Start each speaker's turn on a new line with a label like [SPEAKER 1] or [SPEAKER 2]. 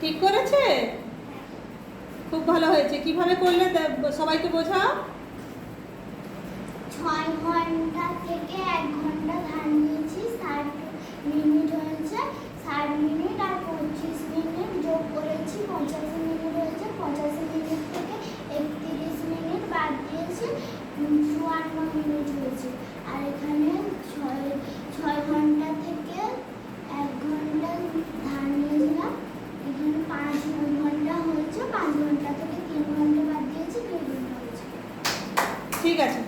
[SPEAKER 1] ঠিক করেছে? খুব ভালো হয়েছে। কিভাবে করলে সবাইকে বোঝাও।
[SPEAKER 2] 6 ঘন্টা থেকে 1 ঘন্টা ধান নিয়েছি, 60 মিনিট হয়েছে, 60 মিনিট আর 25 মিনিট যোগ করেছি, 85 মিনিট হয়েছে। 85 মিনিট থেকে 31 মিনিট বাদ দিয়েছি, 54 মিনিট হয়েছে। আর এখানে 6 ঘন্টা থেকে 1 ঘন্টা ধান নিয়েছিলাম, এখানে 5 ঘন্টা হয়েছে, 5 ঘন্টা থেকে 3 ঘন্টা বাদ দিয়েছি, 2 ঘন্টা হয়েছে।
[SPEAKER 1] ঠিক আছে।